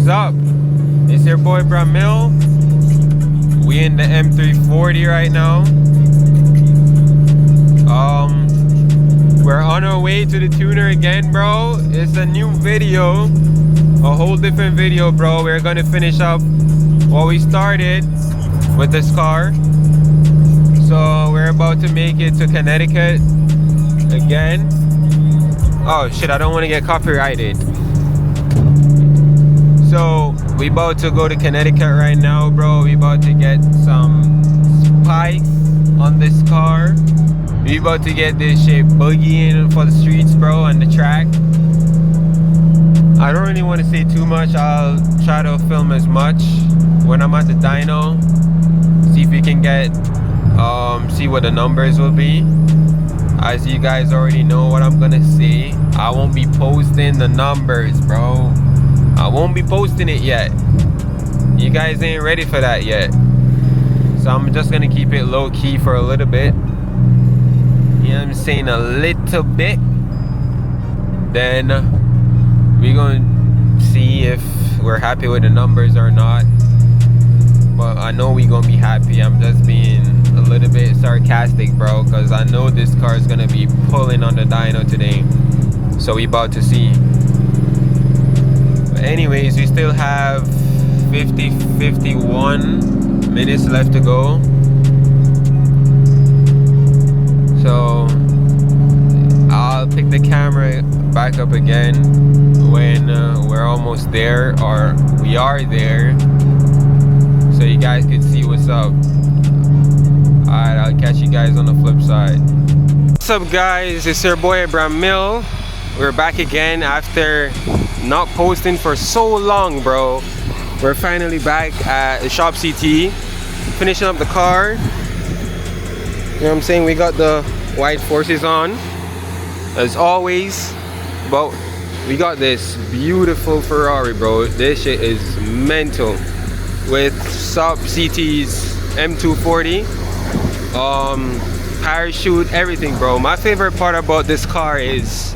up? It's your boy Bramil. We in the M340 right now. We're on our way to the tuner again, bro. It's a new video, a whole different video, bro. We're gonna finish up what we started with this car. So we're about to make it to Connecticut again. Oh shit, I don't want to get copyrighted. So we about to go to Connecticut right now, bro. We about to get some spikes on this car. We about to get this shit boogieing for the streets, bro, and the track. I don't really want to say too much. I'll try to film as much when I'm at the dyno. See if we can get see what the numbers will be. As you guys already know what I'm gonna say, I won't be posting the numbers, bro. I won't be posting it yet. You guys ain't ready for that yet. So I'm just gonna keep it low key for a little bit. You know what I'm saying? A little bit. Then we're gonna see if we're happy with the numbers or not. But I know we're gonna be happy. I'm just being a little bit sarcastic, bro, because I know this car is gonna be pulling on the dyno today. So we about to see. But anyways, we still have 51 minutes left to go. So I'll pick the camera back up again when we're almost there, or we are there, so you guys can see what's up. Alright, I'll catch you guys on the flip side. What's up, guys? It's your boy Bramil. We're back again after not posting for so long, bro. We're finally back at the shop CT, finishing up the car. You know what I'm saying? We got the white forces on as always, but we got this beautiful Ferrari, bro. This shit is mental, with Shop CT's M340, parachute, everything, bro. My favorite part about this car is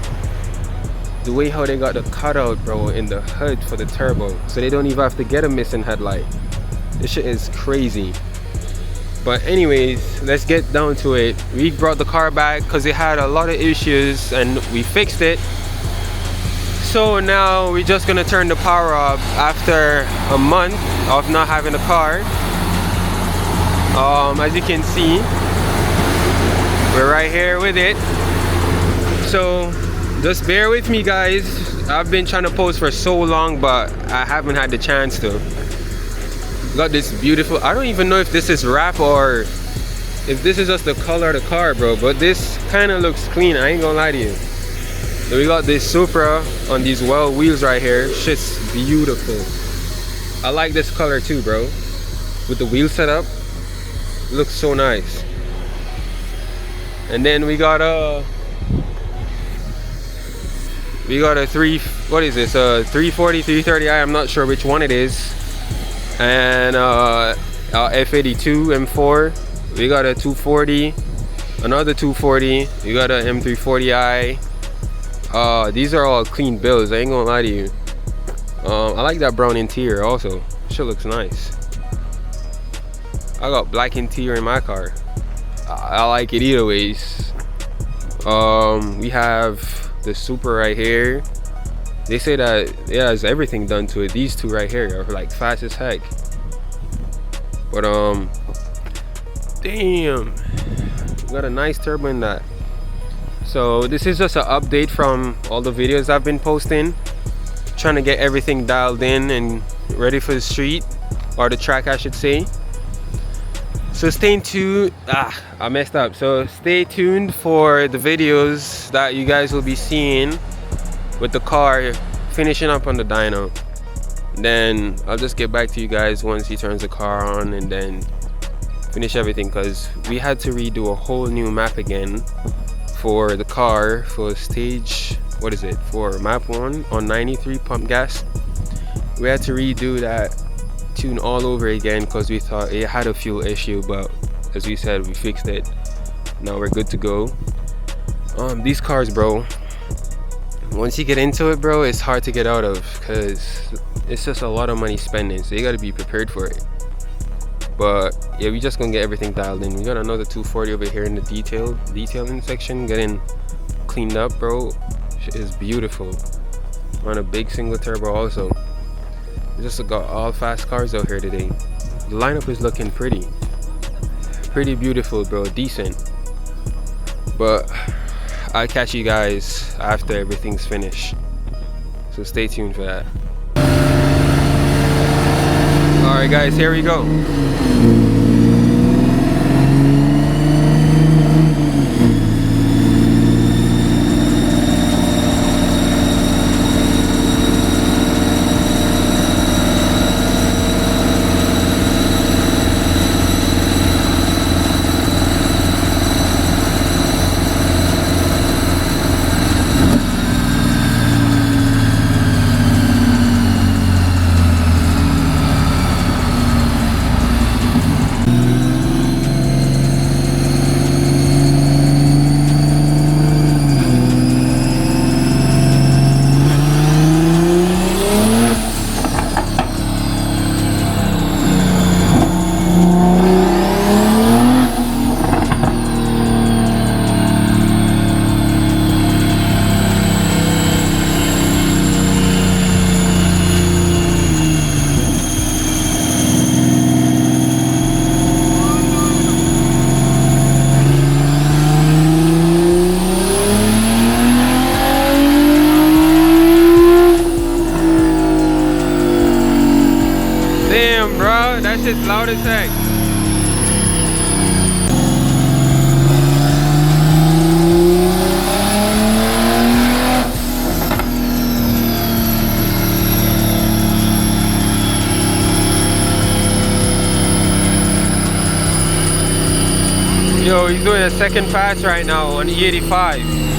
the way how they got the cutout, bro, in the hood for the turbo, so they don't even have to get a missing headlight. This shit is crazy. But anyways, let's get down to it. We brought the car back because it had a lot of issues and we fixed it. So now we're just gonna turn the power off after a month of not having a car. As you can see, we're right here with it. So just bear with me, guys. I've been trying to post for so long, but I haven't had the chance to. Got this beautiful, I don't even know if this is wrap or if this is just the color of the car, bro, but this kind of looks clean, I ain't gonna lie to you. So we got this Supra on these well wheels right here. Shit's beautiful. I like this color too, bro. With the wheel setup, it looks so nice. And then we got a 340, 330i, I'm not sure which one it is. And F82 M4. We got a 240, another 240. We got a M340i. These are all clean builds, I ain't gonna lie to you. I like that brown interior also. Shit looks nice. I got black interior in my car. I like it either ways. We have the Supra right here. They say that it has everything done to it. These two right here are like fast as heck. But damn, got a nice turbo in that. So this is just an update from all the videos I've been posting, trying to get everything dialed in and ready for the street, or the track I should say. So stay tuned. I messed up. So stay tuned for the videos that you guys will be seeing with the car finishing up on the dyno. Then I'll just get back to you guys once he turns the car on and then finish everything, because we had to redo a whole new map again for the car for stage, what is it, for map 1 on 93 pump gas. We had to redo that tune all over again because we thought it had a fuel issue, but as we said, we fixed it. Now we're good to go. These cars, bro, once you get into it, bro, it's hard to get out of, because it's just a lot of money spending, so you got to be prepared for it. But yeah, we just gonna get everything dialed in. We got another 240 over here in the detailing section, getting cleaned up, bro. Shit is beautiful. We're on a big single turbo also. We just got all fast cars out here today. The lineup is looking pretty beautiful, bro. Decent. But I'll catch you guys after everything's finished, so stay tuned for that. Alright guys, here we go. Damn, bro, that shit's loud as heck. Yo, he's doing a second pass right now on E85.